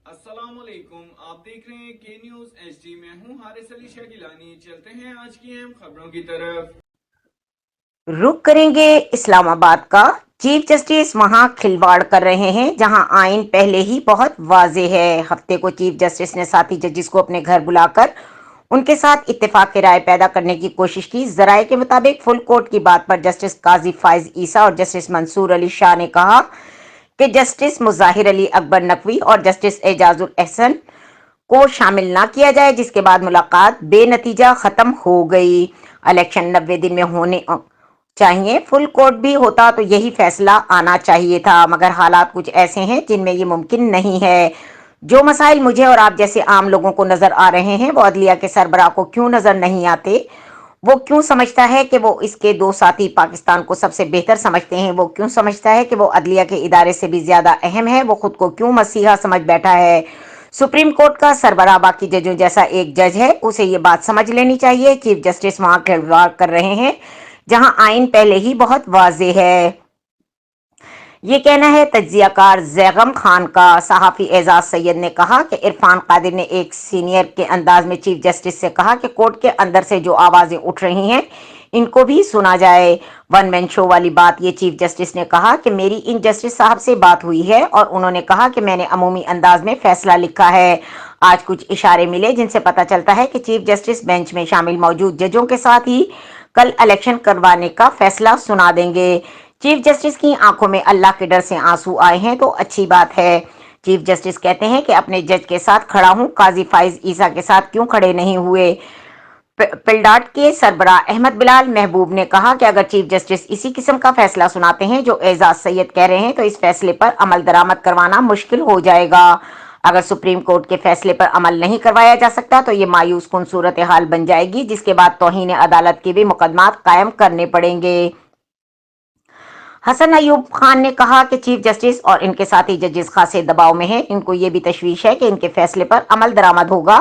السلام علیکم، آپ دیکھ رہے ہیں کے نیوز ایچ ڈی۔ میں ہوں حارث علی شاہ گیلانی۔ چلتے ہیں آج کی اہم خبروں کی طرف۔ رخ کریں گے اسلام آباد کا۔ چیف جسٹس وہاں کھلواڑ کر رہے ہیں جہاں آئین پہلے ہی بہت واضح ہے۔ ہفتے کو چیف جسٹس نے ساتھی ججز کو اپنے گھر بلا کر ان کے ساتھ اتفاق رائے پیدا کرنے کی کوشش کی۔ ذرائع کے مطابق فل کورٹ کی بات پر جسٹس قاضی فائز عیسیٰ اور جسٹس منصور علی شاہ نے کہا کہ جسٹس مظاہر علی اکبر نقوی اور جسٹس اعجاز الحسن کو شامل نہ کیا جائے، جس کے بعد ملاقات بے نتیجہ ختم ہو گئی۔ الیکشن 90 دن میں ہونے چاہیے، فل کورٹ بھی ہوتا تو یہی فیصلہ آنا چاہیے تھا، مگر حالات کچھ ایسے ہیں جن میں یہ ممکن نہیں ہے۔ جو مسائل مجھے اور آپ جیسے عام لوگوں کو نظر آ رہے ہیں وہ عدلیہ کے سربراہ کو کیوں نظر نہیں آتے؟ وہ کیوں سمجھتا ہے کہ وہ اس کے دو ساتھی پاکستان کو سب سے بہتر سمجھتے ہیں؟ وہ کیوں سمجھتا ہے کہ وہ عدلیہ کے ادارے سے بھی زیادہ اہم ہے؟ وہ خود کو کیوں مسیحا سمجھ بیٹھا ہے؟ سپریم کورٹ کا سربراہ باقی ججوں جیسا ایک جج ہے، اسے یہ بات سمجھ لینی چاہیے۔ چیف جسٹس وہاں کھلواڑ کر رہے ہیں جہاں آئین پہلے ہی بہت واضح ہے۔ یہ کہنا ہے تجزیہ کار زیغم خان کا۔ صحافی اعزاز سید نے کہا کہ عرفان قادر نے ایک سینئر کے انداز میں چیف جسٹس سے کہا کہ کورٹ کے اندر سے جو آوازیں اٹھ رہی ہیں ان کو بھی سنا جائے۔ ون مین شو والی بات یہ چیف جسٹس نے کہا کہ میری ان جسٹس صاحب سے بات ہوئی ہے اور انہوں نے کہا کہ میں نے عمومی انداز میں فیصلہ لکھا ہے۔ آج کچھ اشارے ملے جن سے پتہ چلتا ہے کہ چیف جسٹس بینچ میں شامل موجود ججوں کے ساتھ ہی کل الیکشن کروانے کا فیصلہ سنا دیں گے۔ چیف جسٹس کی آنکھوں میں اللہ کے ڈر سے آنسو آئے ہیں تو اچھی بات ہے۔ چیف جسٹس کہتے ہیں کہ اپنے جج کے ساتھ کھڑا ہوں، قاضی فائز عیسیٰ کے ساتھ کیوں کھڑے نہیں ہوئے؟ پلڈاٹ کے سربراہ احمد بلال محبوب نے کہا کہ اگر چیف جسٹس اسی قسم کا فیصلہ سناتے ہیں جو اعزاز سید کہہ رہے ہیں تو اس فیصلے پر عمل درآمد کروانا مشکل ہو جائے گا۔ اگر سپریم کورٹ کے فیصلے پر عمل نہیں کروایا جا سکتا تو یہ مایوس کن صورتحال بن جائے گی، جس کے بعد توہین عدالت کے بھی مقدمات قائم کرنے پڑیں گے۔ حسن ایوب خان نے کہا کہ چیف جسٹس اور ان کے ساتھی ججز خاصے دباؤ میں ہیں، ان کو یہ بھی تشویش ہے کہ ان کے فیصلے پر عمل درآمد ہوگا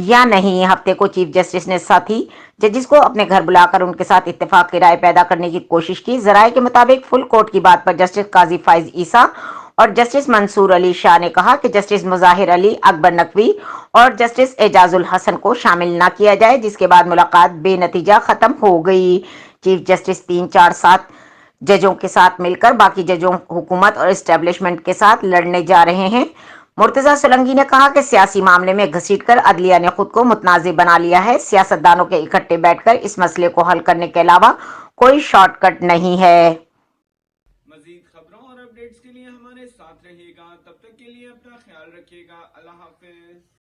یا نہیں۔ ہفتے کو چیف جسٹس نے ساتھی ججز کو اپنے گھر بلا کر ان کے ساتھ اتفاق کی رائے پیدا کرنے کی کوشش کی۔ ذرائع کے مطابق فل کورٹ کی بات پر جسٹس قاضی فائز عیسیٰ اور جسٹس منصور علی شاہ نے کہا کہ جسٹس مظاہر علی اکبر نقوی اور جسٹس اعجاز الحسن کو شامل نہ کیا جائے، جس کے بعد ملاقات بے نتیجہ ختم ہو گئی۔ چیف جسٹس 3-4-7 ججوں کے ساتھ مل کر باقی ججوں، حکومت اور اسٹیبلشمنٹ کے ساتھ لڑنے جا رہے ہیں۔ مرتضی سولنگی نے کہا کہ سیاسی معاملے میں گھسیٹ کر عدلیہ نے خود کو متنازع بنا لیا ہے۔ سیاستدانوں کے اکٹھے بیٹھ کر اس مسئلے کو حل کرنے کے علاوہ کوئی شارٹ کٹ نہیں ہے۔ مزید خبروں اور اپڈیٹس کے لیے ہمارے ساتھ رہیے گا۔ تب تک کے لیے اپنا خیال رکھیے گا۔ اللہ حافظ۔